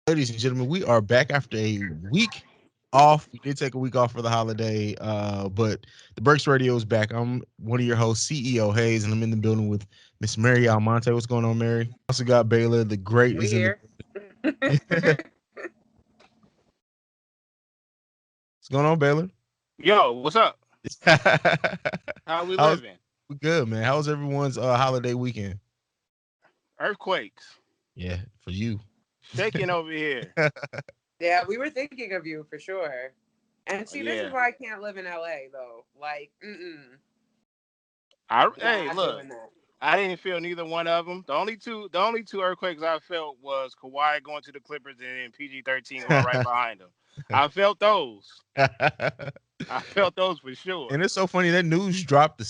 Ladies and gentlemen, we are back after a week off. We did take a week off for the holiday, but the Breaks Radio is back. I'm one of your hosts, CEO Hayes, and I'm in the building with Miss Mary Almonte. What's going on, Mary? Also got Baylor. The Great We is in the. here. What's going on, Baylor? Yo, what's up? How we How's living? we good, man? How's everyone's holiday weekend? Earthquakes. Yeah, for you. Shaking over here. Yeah, we were thinking of you for sure. And see, this is Yeah. why I can't live in LA though. Like, Hey, not look. doing that. I didn't feel neither one of them. The only two earthquakes I felt was Kawhi going to the Clippers and then PG-13 going right behind him. I felt those. I felt those for sure. And it's so funny that news dropped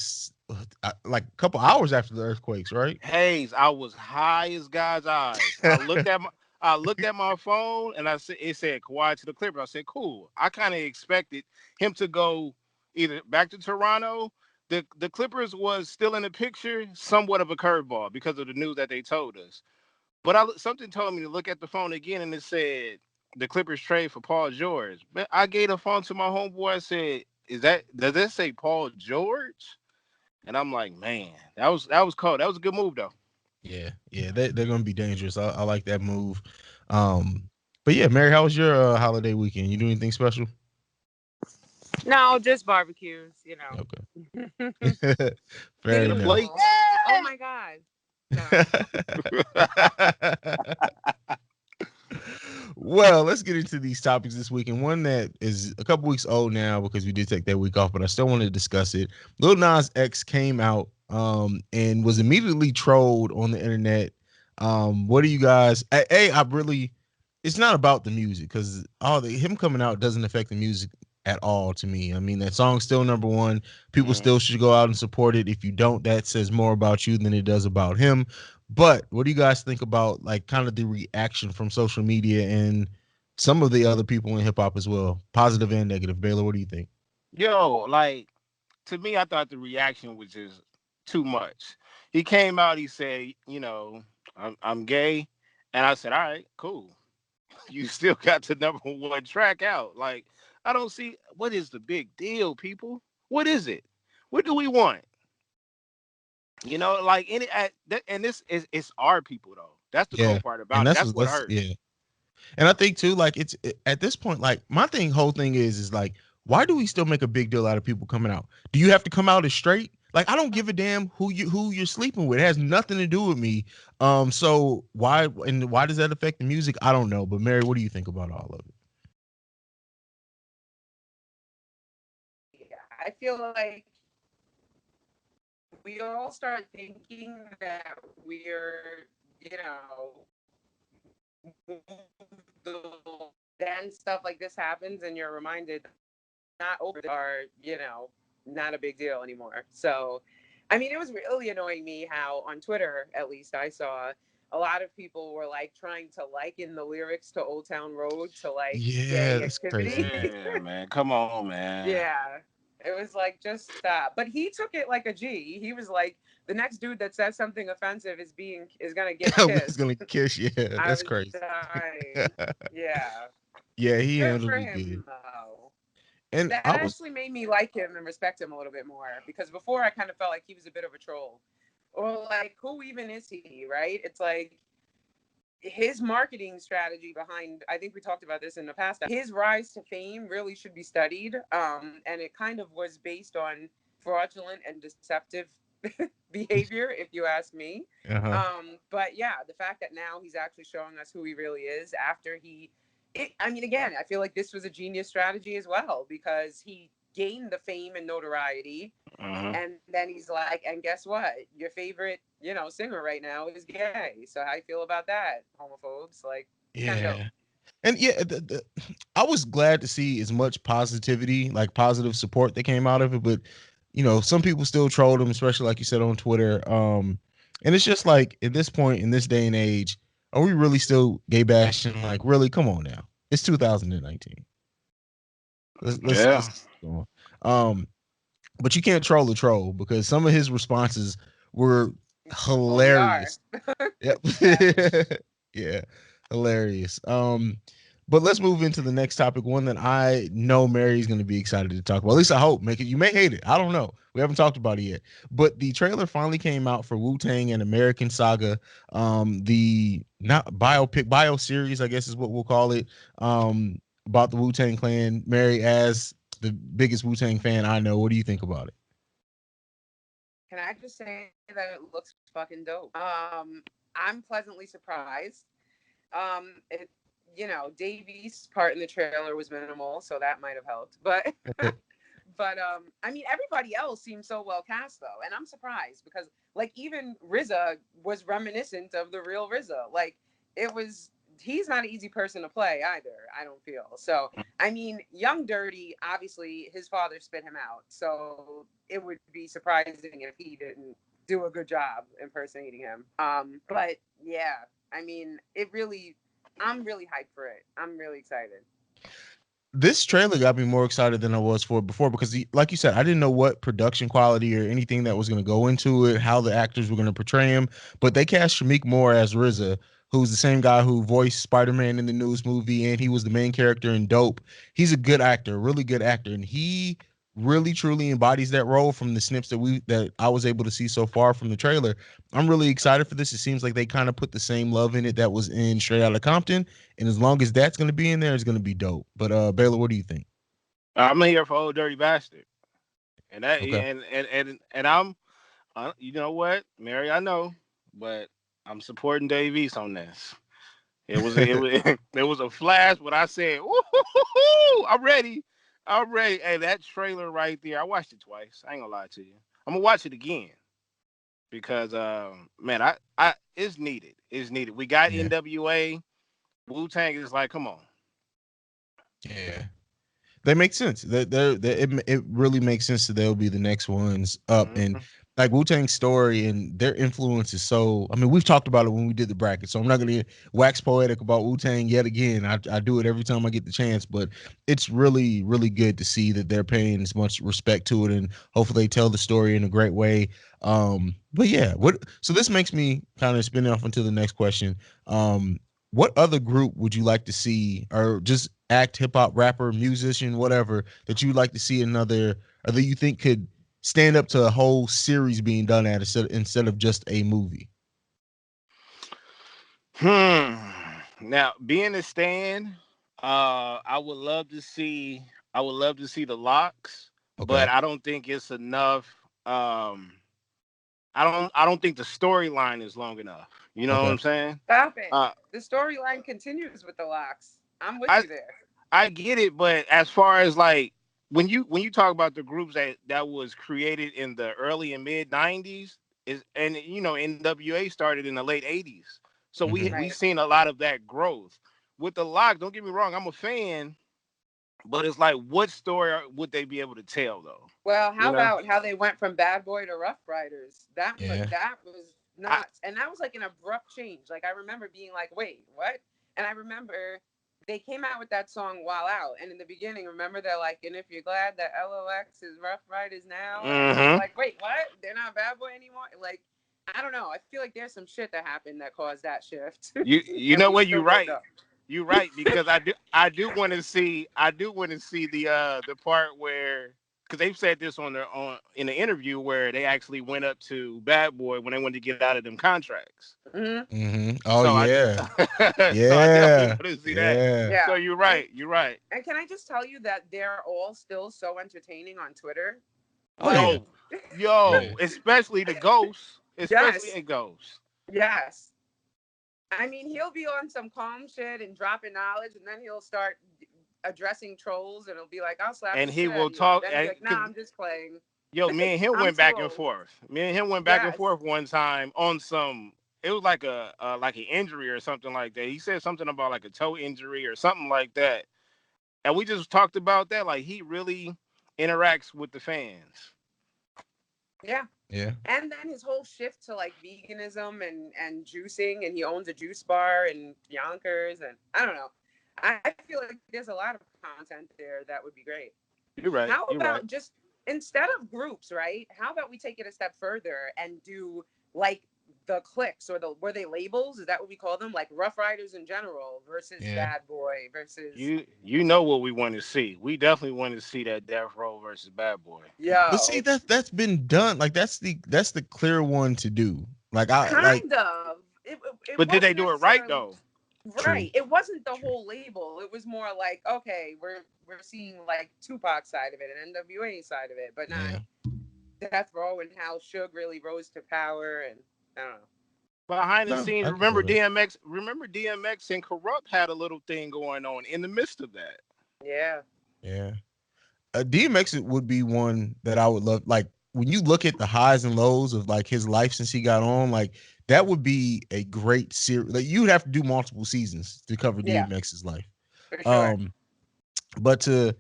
like a couple hours after the earthquakes, right? Hayes, I was high as God's eyes. I looked at my phone and it said Kawhi to the Clippers. I said, cool. I kind of expected him to go either back to Toronto. The Clippers was still in the picture, somewhat of a curveball because of the news that they told us. But something told me to look at the phone again and it said the Clippers trade for Paul George. But I gave the phone to my homeboy. I said, does that say Paul George? And I'm like, man, that was cold. That was a good move though. Yeah, they're gonna be dangerous. I like that move. Um, but yeah, Mary, how was your holiday weekend? You do anything special? No, just barbecues, you Okay, know. fair Get a enough. plate. Usual. Oh my God. No. Well, let's get into these topics this week, and one that is a couple weeks old now because we did take that week off, but I still want to discuss it. Lil Nas X came out and was immediately trolled on the internet. What do you guys? I really, it's not about the music because all the him coming out doesn't affect the music at all to me. I mean, that song's still number one. People Mhm. still should go out and support it. If you don't, that says more about you than it does about him. But what do you guys think about like kind of the reaction from social media and some of the other people in hip hop as well, positive and negative? Baylor, what do you think? Yo, like to me, I thought the reaction was just too much. He came out, he said, I'm gay, and I said, all right, cool. You still got the number one track out. Like, I don't see what is the big deal, people. What is it? What do we want? Like and this is it's our people though. That's the Yeah, cold part and about it. That's what that's hurt. yeah, and I think too, like at this point, like my whole thing is like, why do we still make a big deal out of people coming out? Do you have to come out as straight? Like I don't give a damn who you're sleeping with. It has nothing to do with me. So why does that affect the music? I don't know. But Mary, what do you think about all of it? Yeah, I feel like we all start thinking that we're, you know, then stuff like this happens and you're reminded not over are, not a big deal anymore. So, I mean, it was really annoying me how on Twitter, at least I saw a lot of people were like trying to liken the lyrics to Old Town Road to like Yeah, gay that's crazy. activity. Yeah, man. Come on, man. Yeah. It was like just stop. But he took it like a G. He was like, the next dude that says something offensive is gonna get Was kissed. gonna kiss. Yeah, I that's was crazy. dying. Yeah. Yeah, he Good handled for it good. him though. And That I was actually made me like him and respect him a little bit more because before I kind of felt like he was a bit of a troll. Or like, who even is he, right? It's like his marketing strategy behind, I think we talked about this in the past, his rise to fame really should be studied. And it kind of was based on fraudulent and deceptive behavior, if you ask me. uh-huh. But yeah, the fact that now he's actually showing us who he really is after I mean, again, I feel like this was a genius strategy as well because he gained the fame and notoriety. Hmm. And then he's like, and guess what? Your favorite, singer right now is gay. So how you feel about that, homophobes? Like, it's kind of dope. Yeah. And yeah, I was glad to see as much positivity, like positive support that came out of it. But some people still trolled him, especially like you said on Twitter. And it's just like at this point in this day and age, are we really still gay bashing? Like, really? Come on now. It's 2019. Yeah. Let's go on. But you can't troll a troll because some of his responses were Oh, we are. hilarious. Yep. Savage. Yeah. Hilarious. But let's move into the next topic, one that I know Mary's going to be excited to talk about. At least I hope. Make it. You may hate it. I don't know. We haven't talked about it yet. But the trailer finally came out for Wu-Tang and American Saga. The not biopic, bio series, I guess is what we'll call it. About the Wu-Tang Clan. Mary, as the biggest Wu-Tang fan I know, what do you think about it? Can I just say that it looks fucking dope? I'm pleasantly surprised. It, Davies' part in the trailer was minimal, so that might have helped. But I mean, everybody else seems so well cast though, and I'm surprised because like even RZA was reminiscent of the real RZA. Like it was, he's not an easy person to play either. I don't feel so. I mean, Young Dirty, obviously his father spit him out, so it would be surprising if he didn't do a good job impersonating him. But yeah, I mean, it really, I'm really hyped for it. I'm really excited. This trailer got me more excited than I was for before because, like you said, I didn't know what production quality or anything that was going to go into it, how the actors were going to portray him. But they cast Shamik Moore as RZA, who's the same guy who voiced Spider-Man in the newest movie, and he was the main character in Dope. He's a good actor, really good actor, and he really truly embodies that role from the snips that I was able to see so far from the trailer. I'm really excited for this. It seems like they kind of put the same love in it that was in Straight Outta Compton, and as long as that's going to be in there, it's going to be dope. But Baylor, what do you think? I'm here for Old Dirty Bastard, and that Okay. and I'm, you know what, Mary, I know, but I'm supporting Davies on this. It was it was a flash, but I said, "Woo, I'm ready, I'm ready." Hey, that trailer right there, I watched it twice. I ain't gonna lie to you. I'm gonna watch it again because, man, I it's needed. It's needed. We got Yeah. NWA. Wu-Tang is like, come on. Yeah. They make sense. It really makes sense that they'll be the next ones up. And Mhm. like Wu Tang's story and their influence is so. I mean, we've talked about it when we did the bracket, so I'm not going to wax poetic about Wu Tang yet again. I do it every time I get the chance, but it's really really good to see that they're paying as much respect to it, and hopefully they tell the story in a great way. But yeah, what? So this makes me kind of spin off into the next question. What other group would you like to see, or just act, hip hop, rapper, musician, whatever, that you'd like to see another, or that you think could stand up to a whole series being done at instead of just a movie? Hmm. Now, being a stand, I would love to see. I would love to see the locks, but Okay. I don't think it's enough. Um, I don't think the storyline is long enough. You know what Okay. I'm saying? Stop it. Uh, The storyline continues with the locks. I'm with I you there. I get it, but as far as like when you talk about the groups that was created in the early and mid '90s, is and NWA started in the late '80s, so we Hmm. we Right. seen a lot of that growth with the lock. Don't get me wrong, I'm a fan, but it's like what story would they be able to tell though? Well, You how know, about how they went from Bad Boy to Rough Riders? Yeah. That was I nuts, and that was like an abrupt change. Like I remember being like, "Wait, what?" And I remember they came out with that song "While Out," and in the beginning, remember they're like, "And if you're glad that LOX is Rough Riders now," and I was mm-hmm. like, "Wait, what? They're not Bad Boy anymore?" Like I don't know. I feel like there's some shit that happened that caused that shift, You and know we what? You're still don't right. know. You're right because I do want to see the part where because they've said this on in the interview where they actually went up to Bad Boy when they wanted to get out of them contracts. Hmm. Oh So I yeah. so I definitely Yeah. want to see that. Yeah. So Yeah, you're right. You're right. and can I just tell you that they're all still so entertaining on Twitter? Oh yeah. Like, Yo, Yeah. especially the ghosts, especially yes, in ghosts. yes. I mean, he'll be on some calm shit and dropping knowledge, and then he'll start addressing trolls, and he'll be like, "I'll slap And the he shit out will of you," and talk then he'll be like, "Nah, because I'm just playing. yo, me and him I'm went too back and old." forth. Me and him went back and Yes. forth one time on some. It was like like an injury or something like that. He said something about like a toe injury or something like that, and we just talked about that. Like he really interacts with the fans. Yeah. Yeah. And then his whole shift to like veganism and juicing, and he owns a juice bar in Yonkers, and I don't know. I feel like there's a lot of content there that would be great. You're How right. You're about right. just instead of groups, right? How about we take it a step further and do like the cliques or were they labels? Is that what we call them? Like Rough Riders in general versus Yeah. Bad Boy versus You know what we want to see. We definitely want to see that Death Row versus Bad Boy. But see, yo. that's been done. Like that's the clear one to do. Like I like Kind of. It But did they wasn't do it right necessarily though? true. right. It wasn't the True. whole label. It was more like, okay, we're seeing like Tupac side of it and NWA side of it, but not Yeah. Death Row and how Suge really rose to power and I don't know. Behind the No, scenes, I can feel remember that. DMX? Remember DMX and Corrupt had a little thing going on in the midst of that. Yeah. Yeah. DMX would be one that I would love. Like when you look at the highs and lows of like his life since he got on, like that would be a great series. Like you'd have to do multiple seasons to cover Yeah, DMX's life. for sure. Um, but to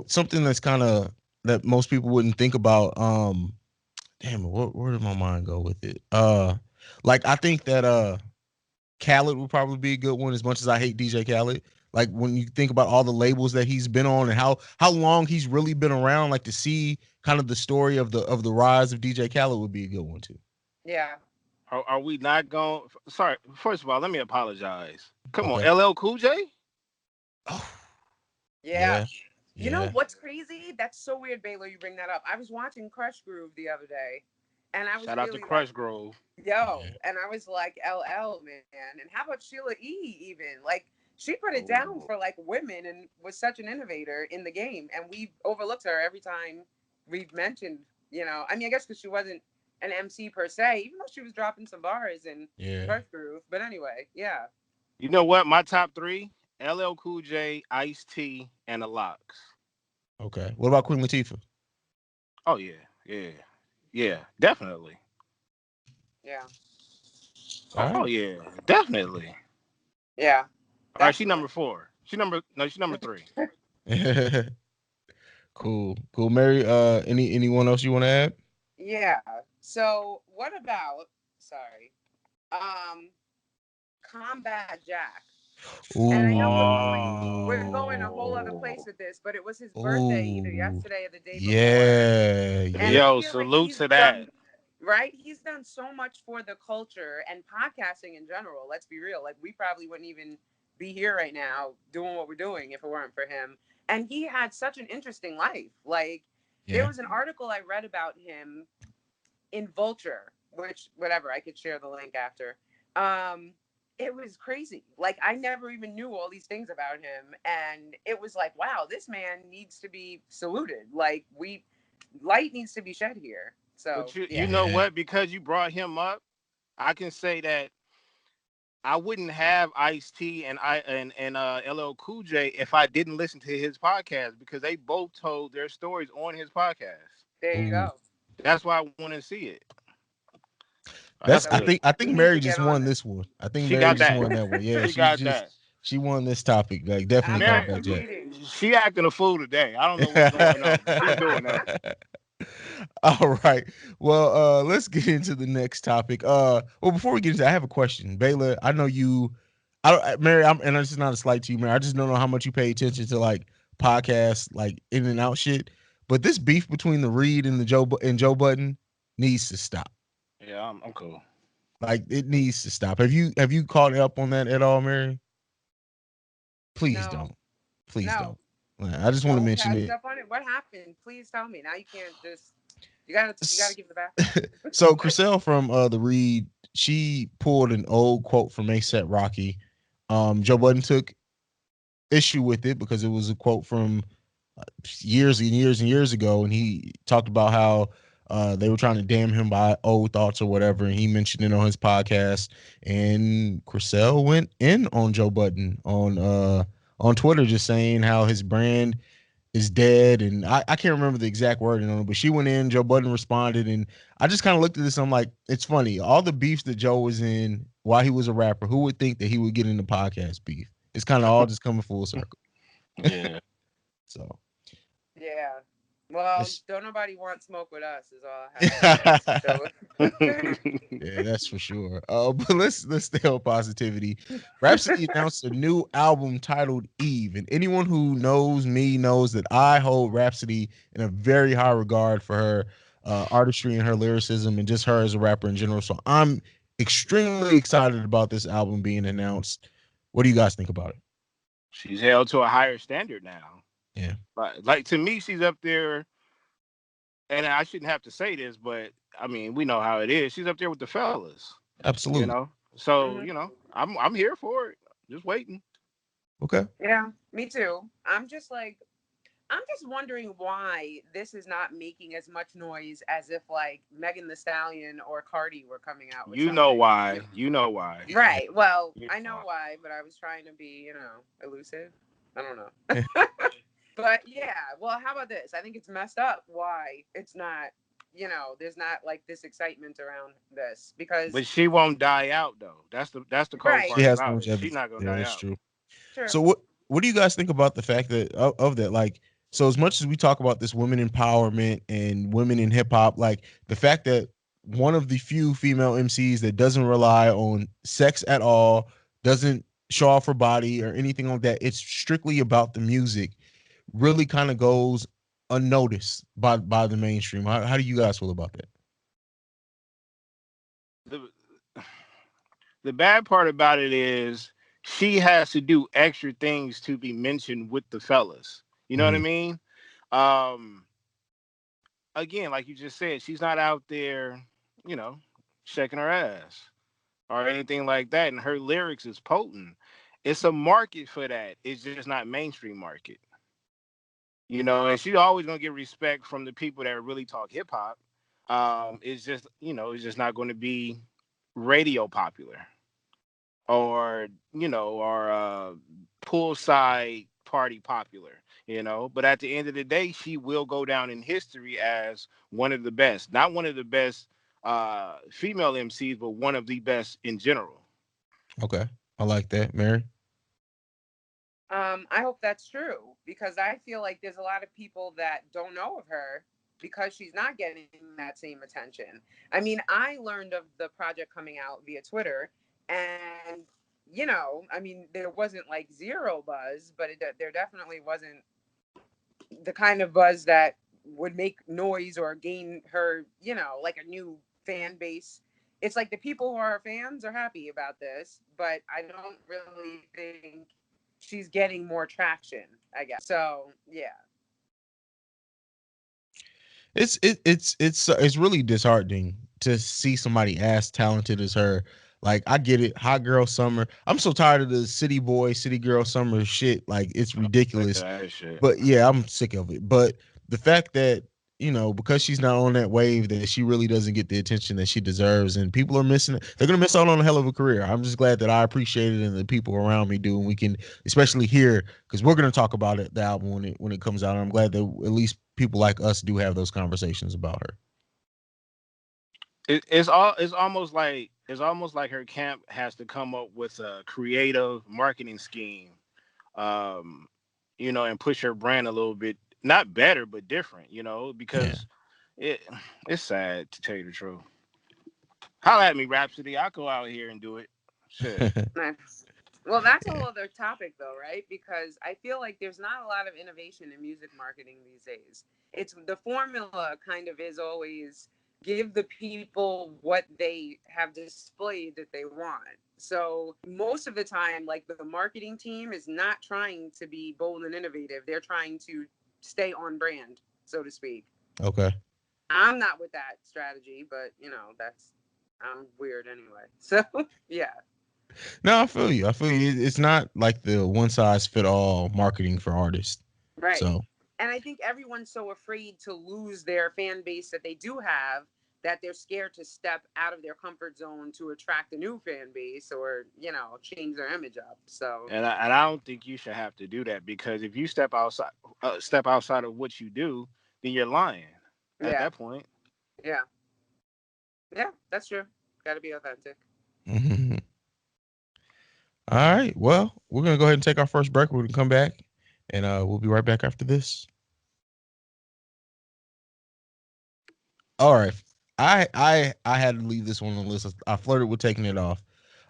something that's kind of that most people wouldn't think about. Damn it, where did my mind go with it? Like I think that Khaled would probably be a good one. As much as I hate DJ Khaled, like when you think about all the labels that he's been on and how long he's really been around, like to see kind of the story of the rise of DJ Khaled would be a good one too. Yeah. Are we not going? Sorry. First of all, let me apologize. Come on, Okay. LL Cool J. Oh, Yeah. yeah, You know yeah. what's crazy? That's so weird, Baylor, you bring that up. I was watching Crush Groove the other day and I was Shout out to really like, Crush Grove. yo, Yeah. and I was like, LL, man. And how about Sheila E. even? Like, she put it down Oh, for like women and was such an innovator in the game. And we've overlooked her every time we've mentioned, I mean, I guess because she wasn't an MC per se, even though she was dropping some bars in Yeah. Crush Groove. But anyway, yeah. you know what? My top three: LL Cool J, Ice T, and the Locks. Okay. What about Queen Latifah? Oh yeah, yeah, yeah, definitely. Yeah. All Oh right. yeah, definitely. Yeah. All right, she Definitely. number four. She's number three. Cool. Cool. Mary, anyone else you want to add? Yeah. So what about um Combat Jack? And I know we're going a whole other place Ooh. with this, but it was his birthday either Ooh. yesterday or the day before. Yeah. And Yeah. I Yo, feel like salute he's to that. done right. He's done so much for the culture and podcasting in general. Let's be real. Like we probably wouldn't even be here right now doing what we're doing if it weren't for him. And he had such an interesting life. Like there Yeah. was an article I read about him in Vulture, which whatever, I could share the link after. Um, it was crazy. Like I never even knew all these things about him, and it was like, wow, this man needs to be saluted. Like light needs to be shed here. So But you yeah, know Yeah. what? Because you brought him up, I can say that I wouldn't have Ice T and LL Cool J if I didn't listen to his podcast because they both told their stories on his podcast. there you Ooh. go. That's why I want to see it. Oh, that's That's So I good. think I we think need Mary to get just on won this. this one. I think She Mary got just that. won that one. Yeah, She got that. she won this topic. Like definitely I'm not Mary, Combat Jack. competing. she acting a fool today. I don't know what's going on, but she's doing that. All right. Well, let's get into the next topic. Well, before we get into, I have a question, Baylor. I know you. Mary. And this is not a slight to you, Mary. I just don't know how much you pay attention to like podcasts, like in and out shit. But this beef between the Reed and the Joe Budden needs to stop. Yeah, I'm cool. Like it needs to stop. Have you caught up on that at all, Mary? Please No, don't. Please no, don't. I just want to no mention catching it. up on it. What happened? Please tell me. Now you can't just. You gotta give the So background. Chriselle from the Read, she pulled an old quote from ASAP Rocky. Joe Budden took issue with it because it was a quote from years and years and years ago, and he talked about how they were trying to damn him by old thoughts or whatever, and he mentioned it on his podcast. And Chriselle went in on Joe Budden on Twitter, just saying how his brand is dead, and I can't remember the exact wording on it, but she went in, Joe Budden responded, and I just kind of looked at this, I'm like, it's funny, all the beefs that Joe was in while he was a rapper, who would think that he would get into podcast beef? It's kind of all just coming full circle. Yeah. So Yeah. Well, it's don't nobody want smoke with us is all I have to say. So yeah, that's for sure. But let's stay on positivity. Rhapsody announced a new album titled Eve, and anyone who knows me knows that I hold Rhapsody in a very high regard for her artistry and her lyricism and just her as a rapper in general. So I'm extremely excited about this album being announced. What do you guys think about it? She's held to a higher standard now. Yeah, But like to me, she's up there, and I shouldn't have to say this, but I mean, we know how it is. She's up there with the fellas, you absolutely. know. So Mhm. I'm here for it. Just waiting. Okay. Yeah, me too. I'm just wondering why this is not making as much noise as if like Megan the Stallion or Cardi were coming out with You know something. why? You know why? Yeah. Right. Well, You know I know why. why, but I was trying to be, elusive. I don't know. But yeah, well, how about this? I think it's messed up why it's not, there's not like this excitement around this because But she won't die out though. That's the cold right, She part has about it. She's longevity. not gonna Yeah, die that's out. true. true. So what do you guys think about the fact that of that? Like, so as much as we talk about this women empowerment and women in hip hop, like the fact that one of the few female MCs that doesn't rely on sex at all, doesn't show off her body or anything like that, it's strictly about the music, really kind of goes unnoticed by the mainstream. How do you guys feel about that? The the bad part about it is she has to do extra things to be mentioned with the fellas. You know what I Hmm. mean? Um, Again, like you just said, she's not out there, you know, shaking her ass or anything like that. And her lyrics is potent. It's a market for that. It's just not mainstream market. And she's always gonna get respect from the people that really talk hip hop. It's just not going to be radio popular or poolside party popular. But at the end of the day, she will go down in history as one of the best, not one of the best female MCs, but one of the best in general. Okay, I like that, Mary. I hope that's true because I feel like there's a lot of people that don't know of her because she's not getting that same attention. I mean, I learned of the project coming out via Twitter, and I mean, there wasn't like zero buzz, but there definitely wasn't the kind of buzz that would make noise or gain her, like a new fan base. It's like the people who are fans are happy about this, but I don't really think she's getting more traction, I guess. So, yeah. It's really disheartening to see somebody as talented as her. Like I get it, hot girl summer. I'm so tired of the city boy, city girl summer shit. Like it's Look at ridiculous. that shit. But yeah, I'm sick of it. But the fact that because she's not on that wave, that she really doesn't get the attention that she deserves, and people are missing it. They're gonna miss out on a hell of a career. I'm just glad that I appreciate it and the people around me do, and we can, especially here, because we're gonna talk about it, the album when it comes out. And I'm glad that at least people like us do have those conversations about her. It's almost like her camp has to come up with a creative marketing scheme, um, and push her brand a little bit, not better but different, Yeah. because it it's sad to tell you the truth. Holla at me, Rhapsody. I'll go out here and do it. Shit. Nice. Well, that's a whole other topic, though, right? Because I feel like there's not a lot of innovation in music marketing these days. It's the formula kind of is always give the people what they have displayed that they want. So most of the time, like the marketing team is not trying to be bold and innovative. They're trying to stay on brand, so to speak. Okay. I'm not with that strategy, but I'm weird anyway. So yeah. No, I feel you. I feel you. It's not like the one size fit all marketing for artists. Right. So And I think everyone's so afraid to lose their fan base that they do have that they're scared to step out of their comfort zone to attract a new fan base or, change their image up. So, And I don't think you should have to do that, because if you step outside of what you do, then you're lying at yeah. that point. Yeah. Yeah, that's true. Got to be authentic. mhm. All right. Well, we're gonna go ahead and take our first break. We're gonna come back, and we'll be right back after this. All right. I had to leave this one on the list. I flirted with taking it off.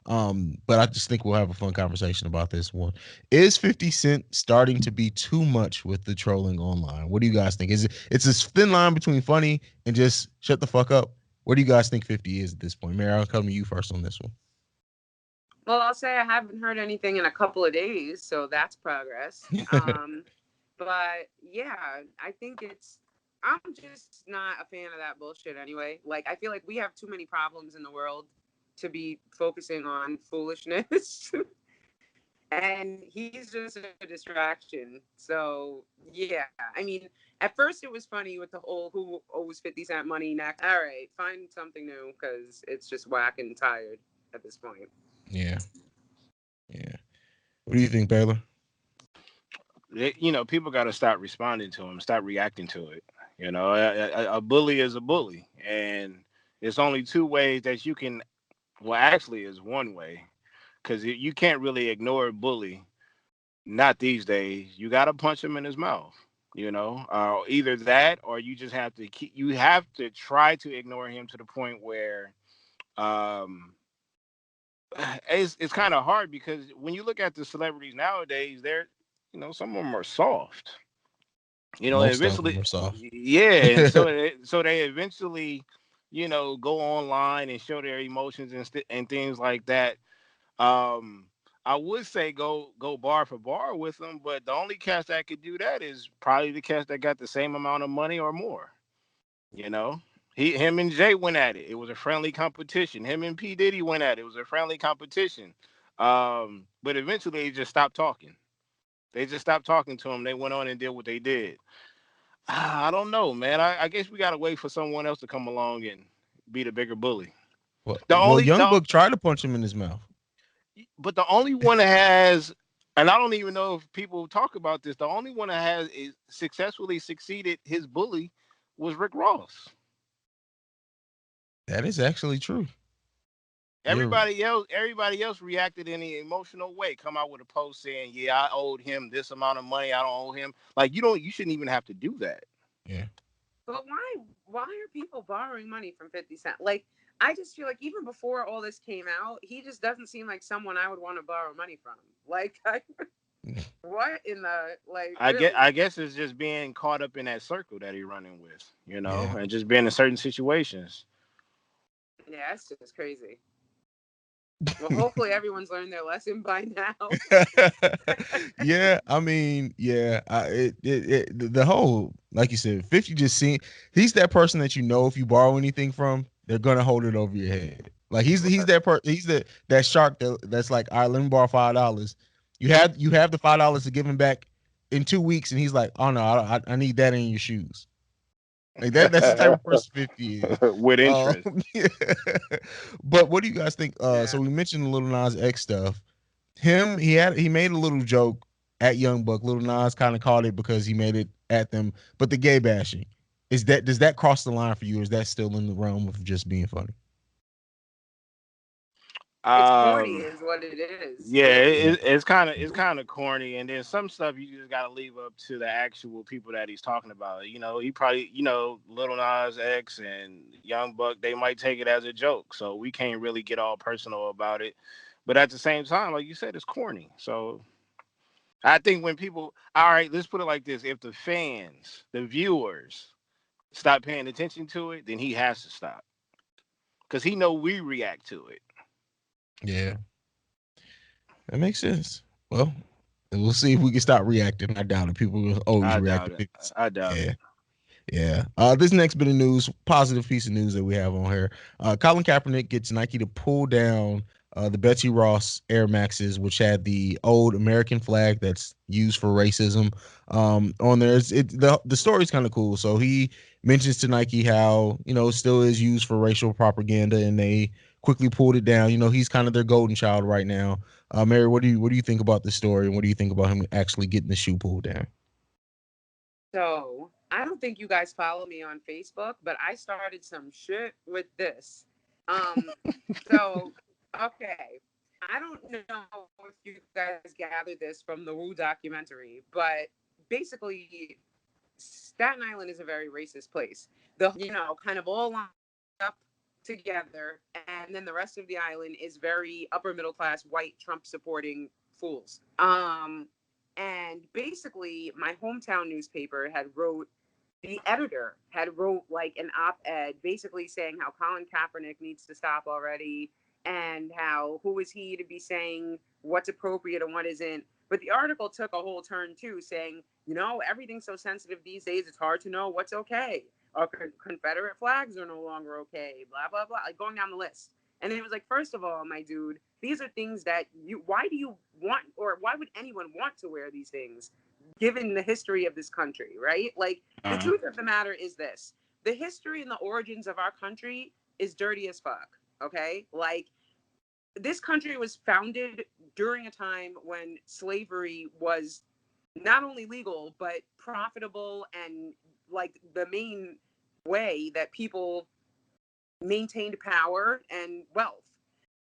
But I just think we'll have a fun conversation about this one. Is 50 Cent starting to be too much with the trolling online? What do you guys think? Is it, it's this thin line between funny and just shut the fuck up? Where do you guys think 50 is at this point? Mary, I'll come to you first on this one. Well, I'll say I haven't heard anything in a couple of days, so that's progress. But yeah, I think I'm just not a fan of that bullshit anyway. Like, I feel like we have too many problems in the world to be focusing on foolishness. And he's just a distraction. So, yeah, I mean, at first it was funny with the whole who owes 50 Cent money next. All right, find something new because it's just whack and tired at this point. Yeah, yeah. What do you think, Baylor? People got to stop responding to him, stop reacting to it. A bully is a bully, and it's only two ways that you can. Well, actually, is one way because you can't really ignore a bully. Not these days. You got to punch him in his mouth. Either that or you just have to keep. You have to try to ignore him to the point where um, it's kind of hard because when you look at the celebrities nowadays, some of them are soft. Most of them Eventually, are soft. yeah, and so they eventually, go online and show their emotions and things like that. Um, I would say go bar for bar with them, but the only cast that could do that is probably the cast that got the same amount of money or more. You know, him and Jay went at it. It was a friendly competition. Him and P Diddy went at it. It was a friendly competition. But eventually they just stopped talking. They just stopped talking to him. They went on and did what they did. I don't know, man. I guess we gotta wait for someone else to come along and be the bigger bully. The Well, only Young the Book tried to punch him in his mouth. but the only one that has, and I don't even know if people talk about this. The only one that has is successfully succeeded his bully was Rick Ross. That is actually true. You're Everybody else reacted in an emotional way. Come out with a post saying, "Yeah, I owed him this amount of money. I don't owe him." Like you shouldn't even have to do that. yeah. But why are people borrowing money from 50 Cent? Like, I just feel like even before all this came out, he just doesn't seem like someone I would want to borrow money from. Like, what in the, like, I guess really? I guess it's just being caught up in that circle that he's running with, Yeah. and just being in certain situations. Yeah, it's just crazy. Well, hopefully everyone's learned their lesson by now. Yeah, I mean, yeah, the whole, like you said, 50 just seemed, he's that person that if you borrow anything from, they're gonna hold it over your head. Like he's that shark that's like, all right, let me borrow $5. You have the $5 to give him back in 2 weeks, and he's like, oh no, I need that in your shoes. Like that's the type of person 50 is. With interest. Yeah. But what do you guys think? Yeah. So we mentioned the Little Nas X stuff. He made a little joke at Young Buck. Little Nas kind of caught it because he made it at them. But the gay bashing, does that cross the line for you? Or is that still in the realm of just being funny? It's corny, Um, is what it is, yeah, really. Yeah. it's kind of corny, and then some stuff you just gotta leave up to the actual people that he's talking about. He probably, Little Nas X and Young Buck, they might take it as a joke, so we can't really get all personal about it. But at the same time, like you said, it's corny. So I think when people, all right, let's put it like this: if the fans, the viewers, stop paying attention to it, then he has to stop because he know we react to it. Yeah, that makes sense. Well, we'll see if we can stop reacting. I doubt it. People will always I react doubt to it. 50. I doubt Yeah. it. Yeah. This next bit of news, positive piece of news that we have on here. Colin Kaepernick gets Nike to pull down the Betsy Ross Air Maxes, which had the old American flag that's used for racism on there. The story's kind of cool. So he mentions to Nike how it still is used for racial propaganda, and they quickly pulled it down. He's kind of their golden child right now. Mary, what do you think about this story, and what do you think about him actually getting the shoe pulled down? So I don't think you guys follow me on Facebook, but I started some shit with this. Um, so okay. I don't know if you guys gathered this from the Wu documentary, but basically Staten Island is a very racist place. Kind of all lined up together, and then the rest of the island is very upper middle class white Trump supporting fools. And basically my hometown newspaper had wrote the editor had wrote like an op-ed basically saying how Colin Kaepernick needs to stop already, and how who is he to be saying what's appropriate and what isn't. But the article took a whole turn too, saying, everything's so sensitive these days, it's hard to know what's okay. Or Confederate flags are no longer okay, blah, blah, blah, like going down the list. And it was like, first of all, my dude, these are things that why do you want, or why would anyone want to wear these things given the history of this country, right? Like, the truth of the matter is this: the history and the origins of our country is dirty as fuck, okay? Like, this country was founded during a time when slavery was not only legal but profitable, and like the main way that people maintained power and wealth.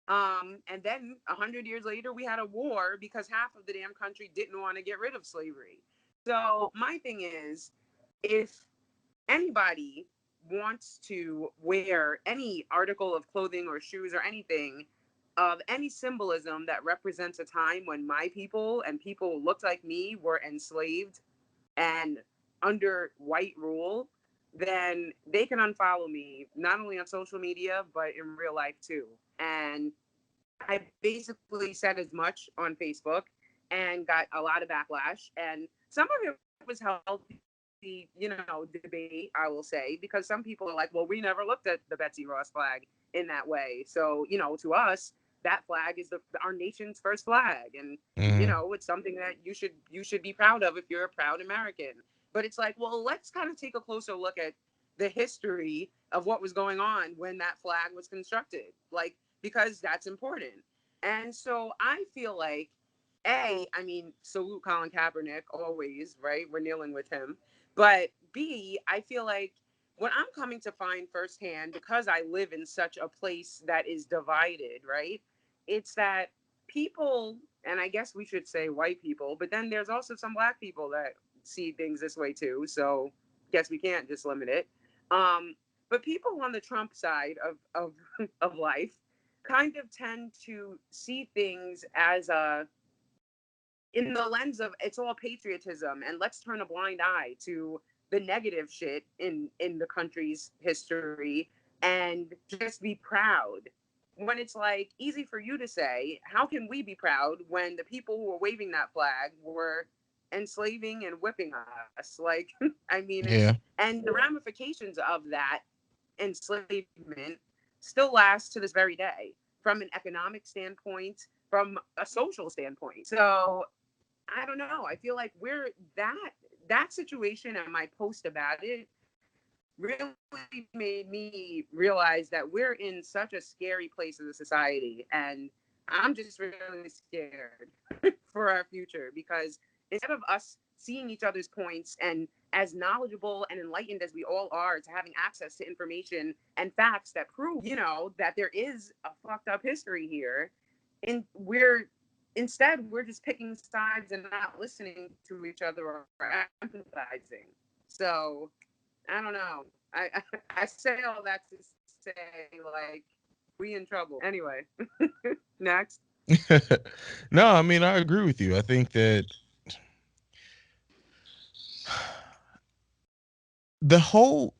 And then 100 years later, we had a war because half of the damn country didn't want to get rid of slavery. So my thing is, if anybody wants to wear any article of clothing or shoes or anything of any symbolism that represents a time when my people and people looked like me were enslaved and under white rule, then they can unfollow me, not only on social media, but in real life too. And I basically said as much on Facebook and got a lot of backlash. And some of it was healthy, debate, I will say, because some people are like, well, we never looked at the Betsy Ross flag in that way. So, to us, that flag is our nation's first flag. And, it's something that you should be proud of if you're a proud American. But it's like, well, let's kind of take a closer look at the history of what was going on when that flag was constructed. Like, because that's important. And so I feel like, salute Colin Kaepernick always, right? We're kneeling with him. But B, I feel like what I'm coming to find firsthand, because I live in such a place that is divided, right? It's that people, and I guess we should say white people, but then there's also some black people that see things this way too. So guess we can't just limit it. But people on the Trump side of life kind of tend to see things as in the lens of it's all patriotism, and let's turn a blind eye to the negative shit in the country's history and just be proud. When it's like easy for you to say, how can we be proud when the people who were waving that flag were enslaving and whipping us? Like, Yeah. and the ramifications of that enslavement still lasts to this very day, from an economic standpoint, from a social standpoint. So I don't know. I feel like we're that situation, and my post about it really made me realize that we're in such a scary place as a society, and I'm just really scared for our future, because instead of us seeing each other's points and as knowledgeable and enlightened as we all are to having access to information and facts that prove, that there is a fucked up history here, and we're just picking sides and not listening to each other or empathizing. So I don't know. I say all that to say, like, we in trouble. Anyway, next. No, I mean, I agree with you. I think that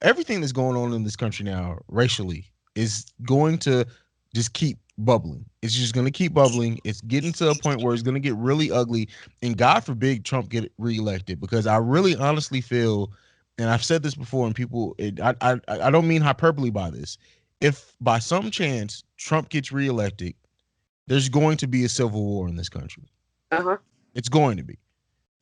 everything that's going on in this country now racially is going to just keep bubbling. It's just going to keep bubbling. It's getting to a point where it's going to get really ugly, and God forbid Trump get reelected, because I really honestly feel, and I've said this before, and I don't mean hyperbole by this. If by some chance Trump gets reelected, there's going to be a civil war in this country. It's going to be,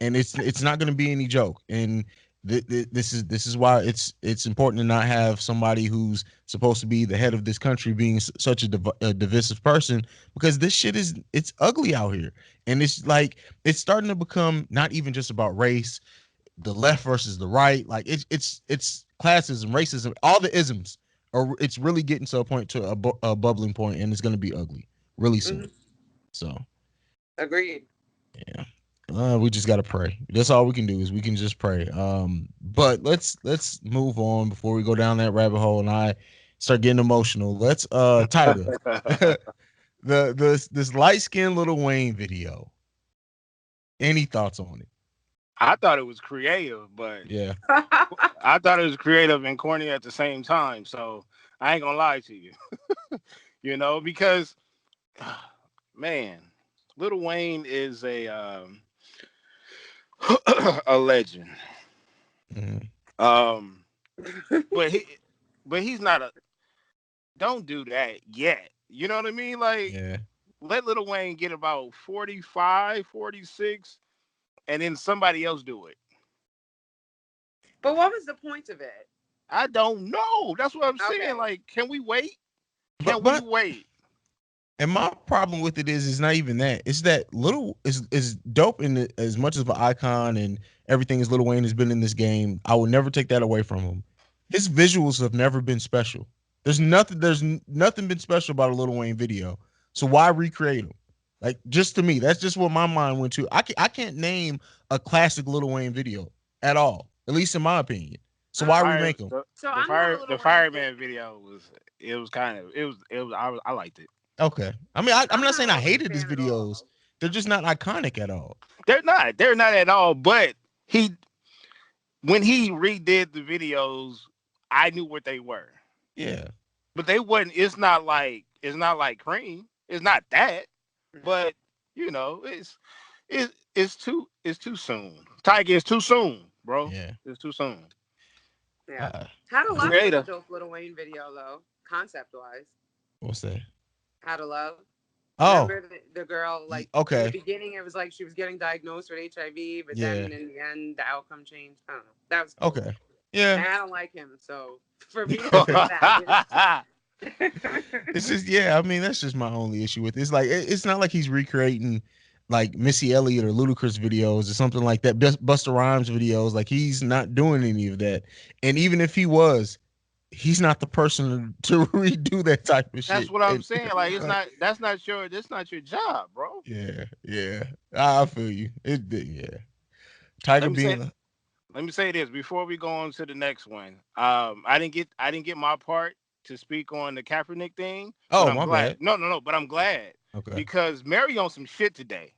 and it's not going to be any joke. And this is why it's important to not have somebody who's supposed to be the head of this country being such a divisive person, because this shit it's ugly out here, and it's like it's starting to become not even just about race, the left versus the right, like it's classism, racism, all the isms, or it's really getting to a point, to a bubbling point, and it's going to be ugly really soon. So Agreed. yeah. We just gotta pray. That's all we can do, is we can just pray. But let's move on before we go down that rabbit hole, and I start getting emotional. Let's Tyga. This light skinned Lil Wayne video. Any thoughts on it? I thought it was creative, but Yeah. I thought it was creative and corny at the same time. So I ain't gonna lie to you, because man, Lil Wayne is a legend. Mhm. Um, but he's not a. Don't do that yet. You know what I mean? Like, Yeah. let Lil Wayne get about 45, 46, and then somebody else do it. But what was the point of it? I don't know. That's what I'm saying. Okay. Like, can we wait? But Can we but wait? and my problem with it is not even that. It's that Little is dope in it, as much as an icon and everything as Lil Wayne has been in this game. I will never take that away from him. His visuals have never been special. There's nothing been special about a Lil Wayne video. So why recreate them? Like, just to me, that's just what my mind went to. I can't name a classic Lil Wayne video at all, at least in my opinion. So why Fire remake them? So the I'm not a fire the Little Wayne fan. fireman video was kind of I liked it. Okay, I mean, I'm I'm not not a saying I Little Wayne hated his fan at videos. all. They're just not iconic at all. They're not at all. But he when he redid the videos, I knew what they were. Yeah. But they wasn't. It's not like Cream. It's not that. But it's too soon. Tiger is too soon, bro. Yeah. It's too soon. Yeah. Uh, How to uh, Love was a Creator. dope Little Wayne video though, concept wise. what's that? How to Love. Oh, Remember the girl, like in the okay. beginning, it was like she was getting diagnosed with HIV, but Yeah. then in the end, the outcome changed. I don't know. That was cool. Okay. Yeah. And I don't like him, so for me to see that, It's just, yeah. I mean, that's just my only issue with it. It's like it's not like he's recreating like Missy Elliott or Ludacris videos or something like that. Busta Rhymes videos. Like, he's not doing any of that. And even if he was, he's not the person to redo that type of That's shit. what I'm And saying. Like, it's like, not. That's not your job, bro. yeah, yeah. I feel you. Yeah. Let Tiger me say. being, Let me say this before we go on to the next one. I didn't get my part to speak on the Kaepernick thing, but oh, I'm my glad. bad. No. But I'm glad Okay. because Mary on some shit today.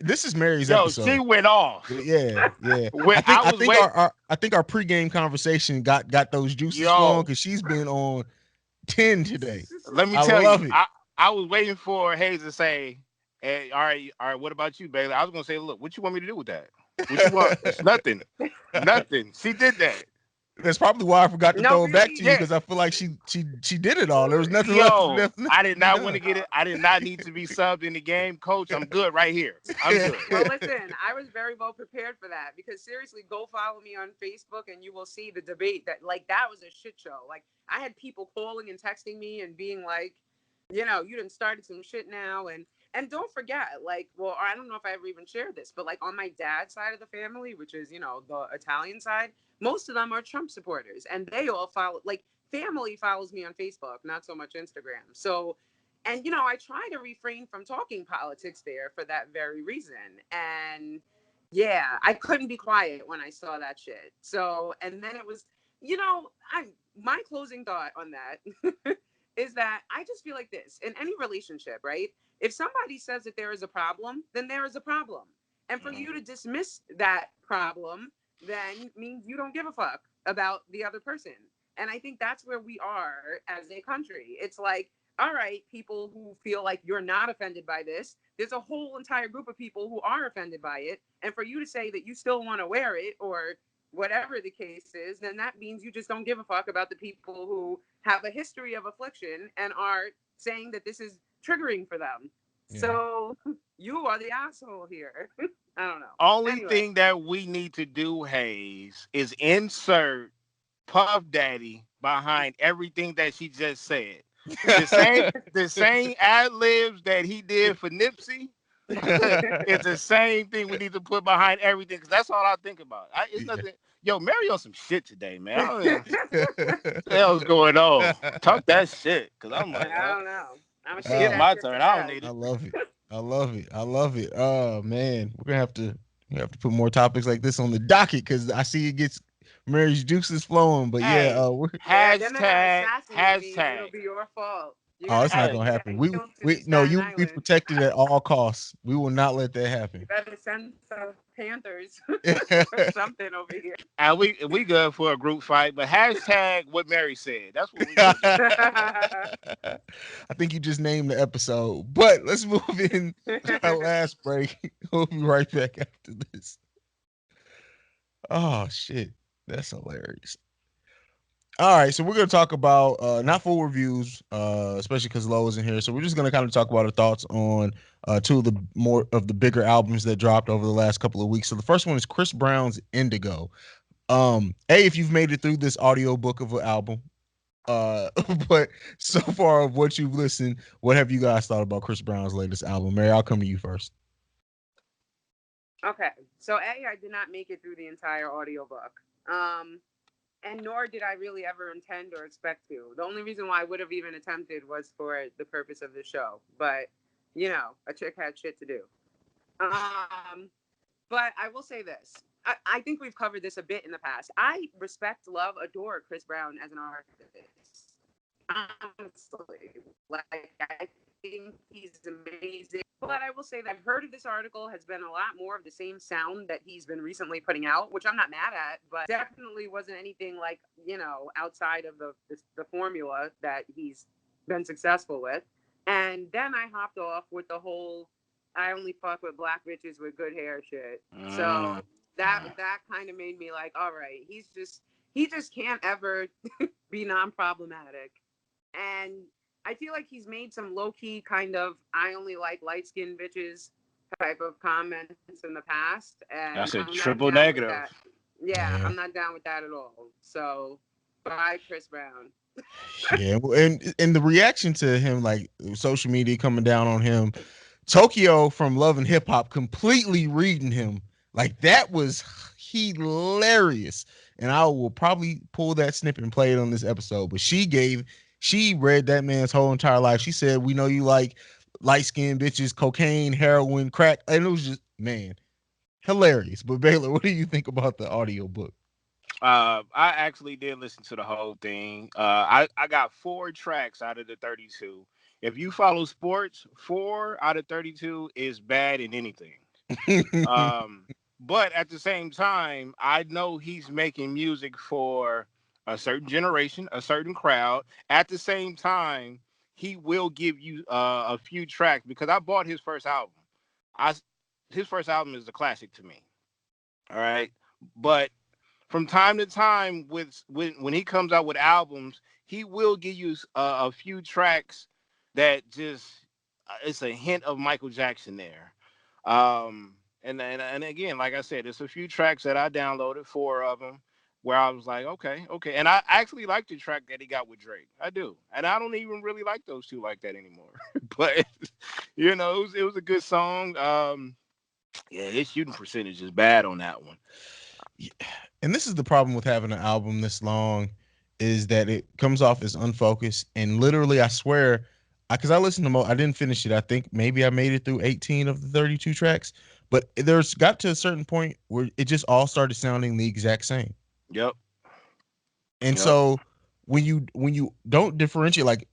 This is Mary's Yo, she episode. went off. Yeah, yeah. When I think I I was think wait, our pregame conversation got those juices flowing yo, because she's been on 10 today. let me I tell you, love it. I was waiting for Hayes to say, "Hey, all right, what about you, Bailey?" I was gonna say, "Look, what you want me to do with that? What you want? It's nothing, nothing." She did that. That's probably why I forgot to no, throw it back to really. you, Yeah, because I feel like she did it all. There was nothing left yo, I did to be not want to done. get it. I did not need to be subbed in the game, coach. I'm good right here. I'm good. Well, listen, I was very well prepared for that because seriously, go follow me on Facebook and you will see the debate that was a shit show. Like, I had people calling and texting me and being like, you done started some shit now, and don't forget, like, well, I don't know if I ever even shared this, but like on my dad's side of the family, which is the Italian side, most of them are Trump supporters, and they all follow. Like, family follows me on Facebook, not so much Instagram. So, and I try to refrain from talking politics there for that very reason. And yeah, I couldn't be quiet when I saw that shit. So, and then it was, I my closing thought on that is that I just feel like this in any relationship, right? If somebody says that there is a problem, then there is a problem. And for you to dismiss that problem then means you don't give a fuck about the other person. And I think that's where we are as a country. It's like, all right, people who feel like you're not offended by this, there's a whole entire group of people who are offended by it. And for you to say that you still want to wear it or whatever the case is, then that means you just don't give a fuck about the people who have a history of affliction and are saying that this is triggering for them. Yeah. So you are the asshole here. I don't know. Only Anyway. thing that we need to do, Hayes, is insert Puff Daddy behind everything that she just said. The same ad libs that he did for Nipsey. It's the same thing we need to put behind everything because that's all I think about. It's nothing. Yo, Mary on some shit today, man. I don't know what the hell's going on. Talk that shit because I'm like, I don't know. I'm gonna take skip uh, that my shit to turn. I don't bed. need I it. love it. I love it. I love it. Oh man, we're gonna have to put more topics like this on the docket because I see Mary's juice is flowing, but yeah, Hey, Yeah, they're gonna assassinate me, and it'll hashtag. be your fault. You're oh, gonna it's not have me Hey, gonna happen. getting We killed in we no, Staten you will be Island. protected at all costs. We will not let that happen. You better send some Panthers or something over here. and we good for a group fight, but hashtag what Mary said. That's what we gonna do. I think you just named the episode. But let's move in to our last break. We'll be right back after this. Oh shit. That's hilarious. All right, so we're gonna talk about not full reviews, especially because Lo isn't here. So we're just gonna kind of talk about our thoughts on two of the more of the bigger albums that dropped over the last couple of weeks. So the first one is Chris Brown's Indigo. If you've made it through this audiobook of an album, uh, but so far of what you've listened, what have you guys thought about Chris Brown's latest album? Mary, I'll come to you first. Okay, so I did not make it through the entire audiobook. And nor did I really ever intend or expect to. The only reason why I would have even attempted was for the purpose of the show. But, a chick had shit to do. But I will say this. I think we've covered this a bit in the past. I respect, love, adore Chris Brown as an artist. Honestly. Like, I think he's amazing. But I will say that I've heard of this article has been a lot more of the same sound that he's been recently putting out, which I'm not mad at, but definitely wasn't anything like, outside of the formula that he's been successful with. And then I hopped off with the whole I only fuck with black bitches with good hair shit. So that kind of made me like, all right, he just can't ever be non-problematic. And I feel like he's made some low-key kind of I only like light-skinned bitches type of comments in the past, and That's a I'm not triple down with negative. that. Yeah, Yeah. I'm not down with that at all. So bye, Chris Brown. Yeah, and the reaction to him, like social media coming down on him, Tokyo from Love and Hip Hop completely reading him, like that was hilarious. And I will probably pull that snippet and play it on this episode. But she read that man's whole entire life. She said, "We know you like light skinned bitches, cocaine, heroin, crack," and it was just man hilarious. But Baylor, what do you think about the audiobook? I actually did listen to the whole thing. I got 4 tracks out of the 32. If you follow sports, 4 out of 32 is bad in anything. Um, but at the same time, I know he's making music for a certain generation, a certain crowd. At the same time, he will give you a few tracks because I bought his first album. I his first album is a classic to me. All right, but from time to time, when he comes out with albums, he will give you a few tracks that just it's a hint of Michael Jackson there. And again, like I said, it's a few tracks that I downloaded, 4 of them, where I was like, okay, and I actually like the track that he got with Drake. I do, and I don't even really like those two like that anymore. But it was a good song. Yeah, his shooting percentage is bad on that one. Yeah. And this is the problem with having an album this long is that it comes off as unfocused and literally I swear because I listened to I didn't finish it. I think maybe I made it through 18 of the 32 tracks, but there's got to a certain point where it just all started sounding the exact same. Yep. And Yep. so when you don't differentiate, like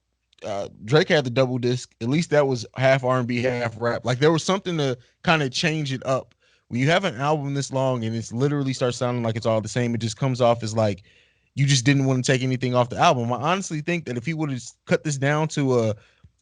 Drake had the double disc, at least that was half R&B, half rap. Like there was something to kind of change it up. When you have an album this long and it's literally starts sounding like it's all the same, it just comes off as like you just didn't want to take anything off the album. I honestly think that if he would have cut this down to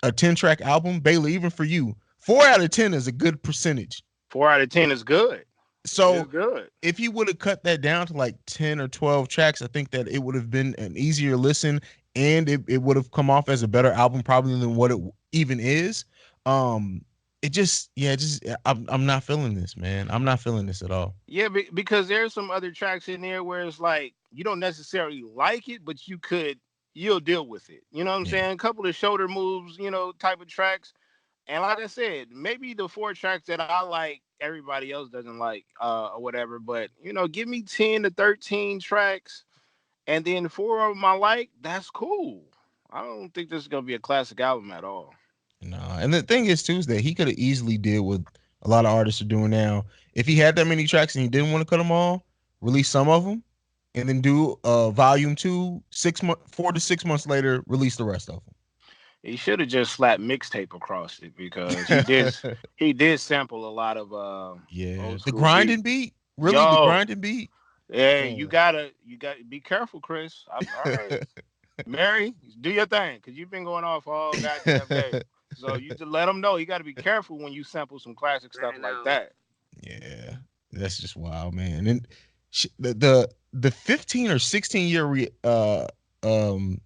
a 10 track album, Bailey, even for you, 4 out of 10 is a good percentage. 4 out of 10 is good. It's So good. if he would have cut that down to like 10 or 12 tracks, I think that it would have been an easier listen and it would have come off as a better album probably than what it even is. Um it just I'm not feeling this, man. I'm not feeling this at all. Yeah, because there's some other tracks in there where it's like you don't necessarily like it, but you'll deal with it. You know what I'm Yeah. saying? A couple of shoulder moves, type of tracks. And like I said, maybe the 4 tracks that I like, everybody else doesn't like, or whatever. But give me 10 to 13 tracks, and then 4 of them I like. That's cool. I don't think this is gonna be a classic album at all. No. And the thing is too is that he could have easily did what a lot of artists are doing now. If he had that many tracks and he didn't want to cut them all, release some of them and then do volume 2 4 to 6 months later, release the rest of He should have just slapped mixtape across it because them. he did sample a lot of Yeah, old the school grinding beats. beat, really, the Yo, grinding beat. hey, Oh. you got to be careful, Chris. All right, Mary, do your thing because you've been going off all goddamn day. So you just let them know you got to be careful when you sample some classic stuff I like know. that. Yeah, that's just wild, man. And the 15 or 16 year um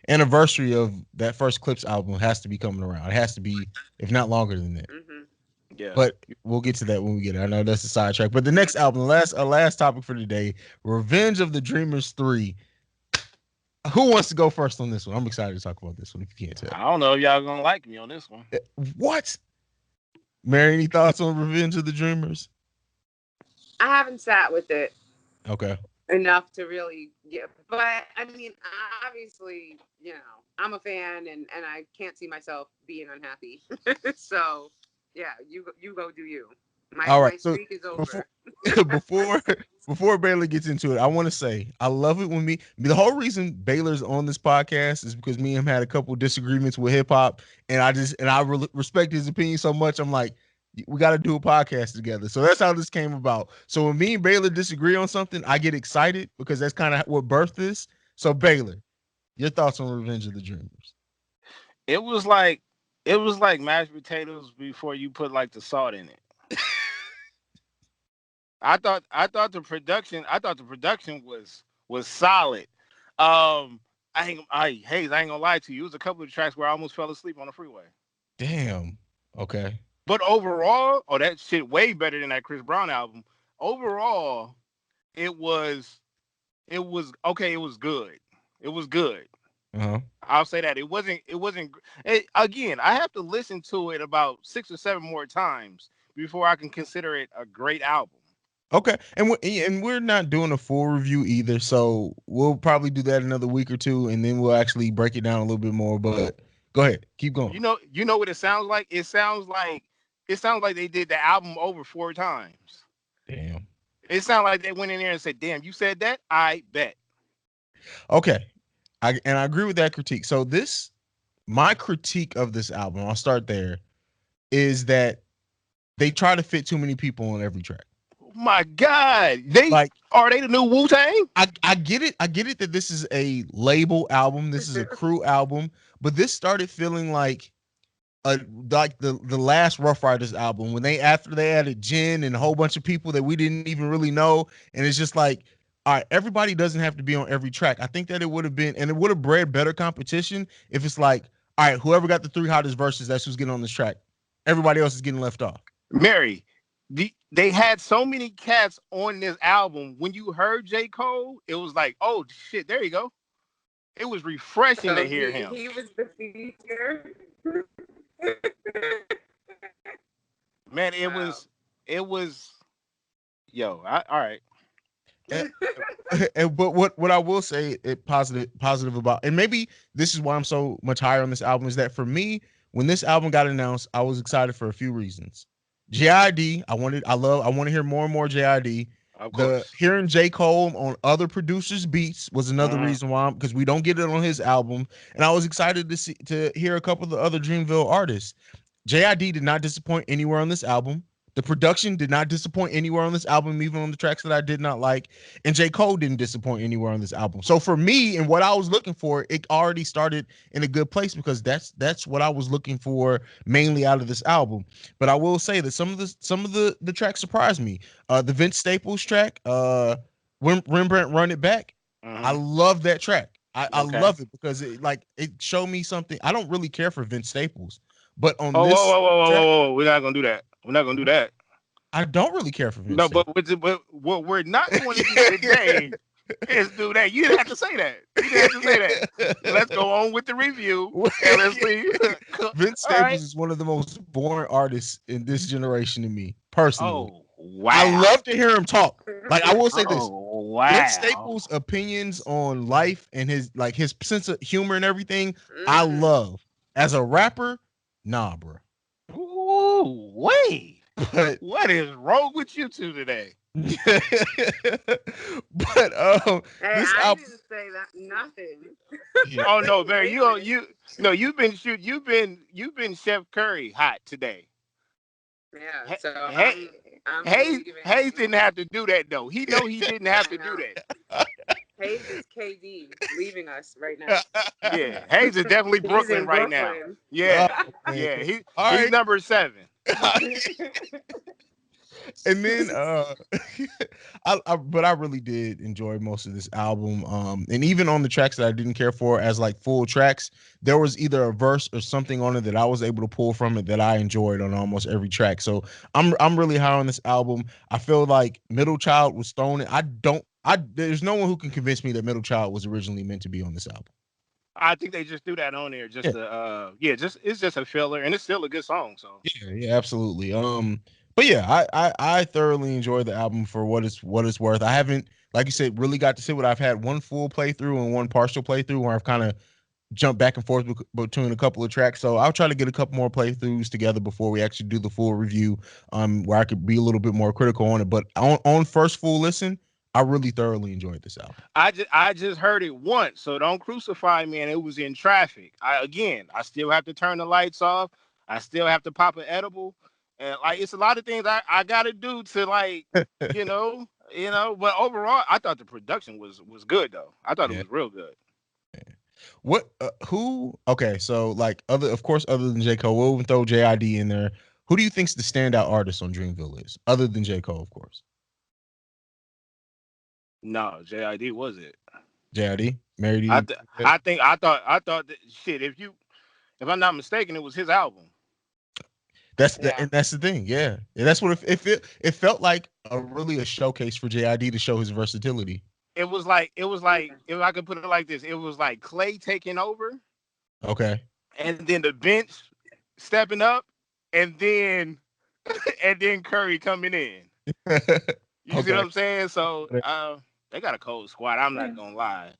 anniversary of that first Clips album has to be coming around. It has to be, if not longer than that. Hmm. Yeah. But we'll get to that when we get it. I know that's a sidetrack. But the next album, last topic for today, Revenge of the Dreamers 3. Who wants to go first on this one? I'm excited to talk about this one if you can't tell. I don't know if y'all gonna like me on this one. What? Mary, any thoughts on Revenge of the Dreamers? I haven't sat with it Okay. enough to really get, but I mean, obviously, I'm a fan, and I can't see myself being unhappy. So, yeah, you go do you. My All right. my So streak is before over. before before Baylor gets into it, I want to say I love it when the whole reason Baylor's on this podcast is because me and him had a couple disagreements with hip hop, and I respect his opinion so much. I'm like, we got to do a podcast together. So that's how this came about. So when me and Baylor disagree on something, I get excited because that's kind of what birthed this. So Baylor, your thoughts on Revenge of the Dreamers? It was like mashed potatoes before you put like the salt in it. I thought the production was solid. Hayes, I ain't gonna lie to you. It was a couple of tracks where I almost fell asleep on the freeway. Damn. Okay. But overall, oh, that shit way better than that Chris Brown album. Overall, it was okay. It was good. It was good. Uh-huh. I'll say that again. I have to listen to it about 6 or 7 more times before I can consider it a great album. Okay, and we're not doing a full review either, so we'll probably do that another week or two, and then we'll actually break it down a little bit more. But go ahead, keep going. You know what it sounds like. It sounds like they did the album over 4 times. Damn. It sounds like they went in there and said, "Damn, you said that? I bet." Okay, I agree with that critique. So my critique of this album, I'll start there, is that they try to fit too many people on every track. My God, Like are they the new Wu-Tang? I get it. I get it that this is a label album, this is a crew album, but this started feeling like the last Rough Riders album when after they added Jen and a whole bunch of people that we didn't even really know, and it's just like, all right, everybody doesn't have to be on every track. I think that it would have been, and it would have bred better competition if it's like, all right, whoever got the 3 hottest verses, that's who's getting on this track. Everybody else is getting left off. Mary, they had so many cats on this album. When you heard J. Cole, it was like, oh shit, there you go. It was refreshing to So hear he him. he was the feature. Man, Wow. it was yo, all right. And, but what I will say it positive about, and maybe this is why I'm so much higher on this album, is that for me, when this album got announced, I was excited for a few reasons. JID, I want to hear more and more JID. Of The course. hearing J. Cole on other producers' beats was another Mm-hmm. reason why, because we don't get it on his album, and I was excited to hear a couple of the other Dreamville artists. JID did not disappoint anywhere on this album. The production did not disappoint anywhere on this album, even on the tracks that I did not like. And J. Cole didn't disappoint anywhere on this album. So for me and what I was looking for, it already started in a good place because that's what I was looking for mainly out of this album. But I will say that some of the tracks surprised me. The Vince Staples track, Rembrandt Run It Back. I Mm-hmm. love that track. I Okay. love it because it showed me something. I don't really care for Vince Staples. But on Oh, whoa, this whoa, whoa, whoa, track, whoa, whoa. We're not gonna do that. We're not gonna do that. I don't really care for Vince No, Staples. but what we're not going to do today is do that. You didn't have to say that. You didn't have to say that. Let's go on with the review and let's see. Vince All right. Staples is one of the most boring artists in this generation to me, personally. Oh I wow. love to hear him talk. Like I will say this. Oh Vince wow. Staples' opinions on life and his sense of humor and everything, I Mm. love. As a rapper, nah, bro. Ooh, wait. But What is wrong with you two today? but Hey, this I album, didn't say that. Nothing. yeah. Oh no, Barry, Wait a minute. you've been Chef Curry hot today. Yeah. Hey, So hey, I'm Hayes leaving. didn't have to do that though. He know he didn't have I to do know. that. Hayes is KD leaving us right now. Yeah, Hayes is definitely He's Brooklyn in right now. Brooklyn. Yeah, Oh, man. yeah, All he's right. number 7. And then but I really did enjoy most of this album, and even on the tracks that I didn't care for as like full tracks, there was either a verse or something on it that I was able to pull from it that I enjoyed on almost every track. So I'm really high on this album. I feel like Middle Child was thrown in. I there's no one who can convince me that Middle Child was originally meant to be on this album. I think they just threw that on there just Yeah. to just it's just a filler and it's still a good song. So Yeah, absolutely. But yeah, I thoroughly enjoyed the album for what it's worth. I haven't, like you said, really got to sit with. I've had one full playthrough and one partial playthrough where I've kind of jumped back and forth between a couple of tracks. So I'll try to get a couple more playthroughs together before we actually do the full review, where I could be a little bit more critical on it. But on first full listen, I really thoroughly enjoyed this album. I just heard it once, so don't crucify me. And it was in traffic. I still have to turn the lights off. I still have to pop an edible, and like it's a lot of things I gotta do to like But overall, I thought the production was good though. I thought it Yeah. was real good. What? Who? Okay, so like of course, other than J Cole, we'll even throw JID in there. Who do you think's the standout artist on Dreamville is, other than J Cole, of course? No, JID was it? JID, married to I you? th- I thought that shit. If I'm not mistaken, it was his album. Yeah. And that's the thing. Yeah, that's what it felt like a showcase for JID to show his versatility. It was like if I could put it like this, it was like Clay taking over, Okay. and then the bench stepping up, and then and then Curry coming in. You see what Okay. I'm saying? So they got a cold squad. I'm not gonna lie.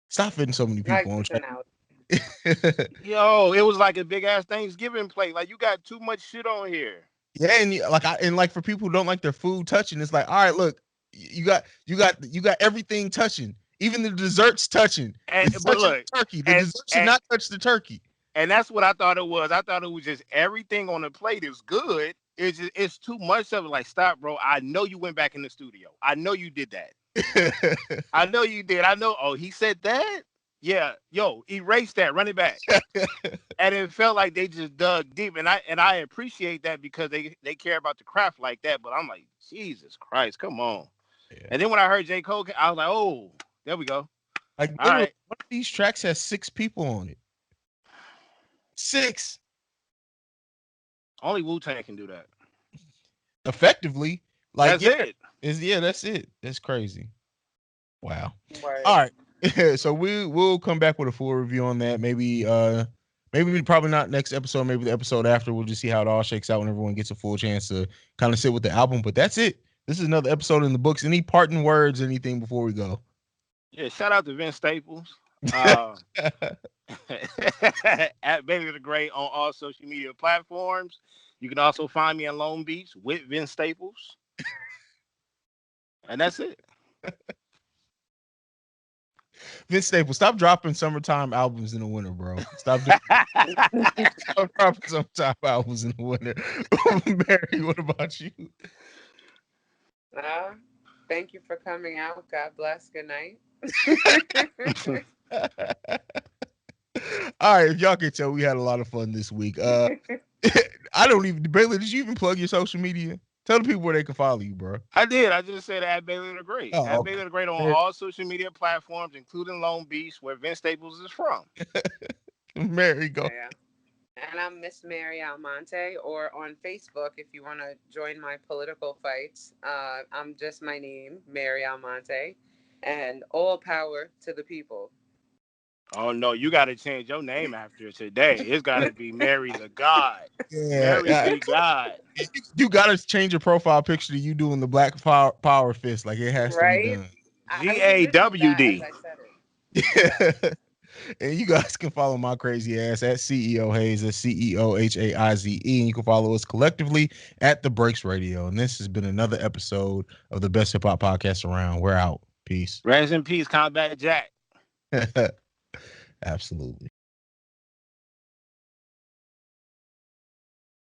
Stop fitting so many Like people on this track. now. Yo, it was like a big ass Thanksgiving plate. Like you got too much shit on here. Yeah, and like for people who don't like their food touching, it's like, all right, look, you got everything touching, even the desserts touching. It's But touching look, the turkey. The and dessert should not touch the turkey. and that's what I thought it was. I thought it was just everything on the plate is good. It's too much of it. Like, stop, bro. I know you went back in the studio. I know you did that. I know you did. I know. Oh, he said that? Yeah. Yo, erase that. Run it back. And it felt like they just dug deep. And I appreciate that because they care about the craft like that. But I'm like, Jesus Christ, come on. Yeah. And then when I heard J. Cole, I was like, oh, there we go. Like All literally, right. one of these tracks has 6 people on it. 6 Only Wu-Tang can do that. effectively. Like That's it. that's it. That's crazy. Wow. Word. All right. So we'll come back with a full review on that. Maybe probably not next episode, maybe the episode after. We'll just see how it all shakes out when everyone gets a full chance to kind of sit with the album. But that's it. This is another episode in the books. Any parting words, anything before we go? Yeah, shout out to Vince Staples. At Bailey the Great on all social media platforms. You can also find me in Long Beach with Vince Staples. And that's it. Vince Staples, stop dropping summertime albums in the winter, bro. Stop dropping summertime albums in the winter. Mary, what about you? Thank you for coming out. God bless. Good night. All right, if y'all can tell, we had a lot of fun this week. I don't even, Bailey, did you even plug your social media? Tell the people where they can follow you, bro. I did. I just said at Bailey the Great. Oh, at okay. Bailey the Great on all social media platforms, including Long Beach, where Vince Staples is from. Mary, go. Yeah. And I'm Miss Mary Almonte, or on Facebook if you want to join my political fights. I'm just my name, Mary Almonte, and all power to the people. Oh no, you got to change your name after today. It's got to be Mary the God. Yeah, Mary the God. You got to change your profile picture to you doing the black power fist. Like it has to be Right? done. I was in the middle of that GAWD. as I said it. And you guys can follow my crazy ass at CEO Hayes, that's CEOHAIZE. And you can follow us collectively at The Breaks Radio. And this has been another episode of the best hip hop podcast around. We're out. Peace. Rest in peace, Combat Jack. Absolutely.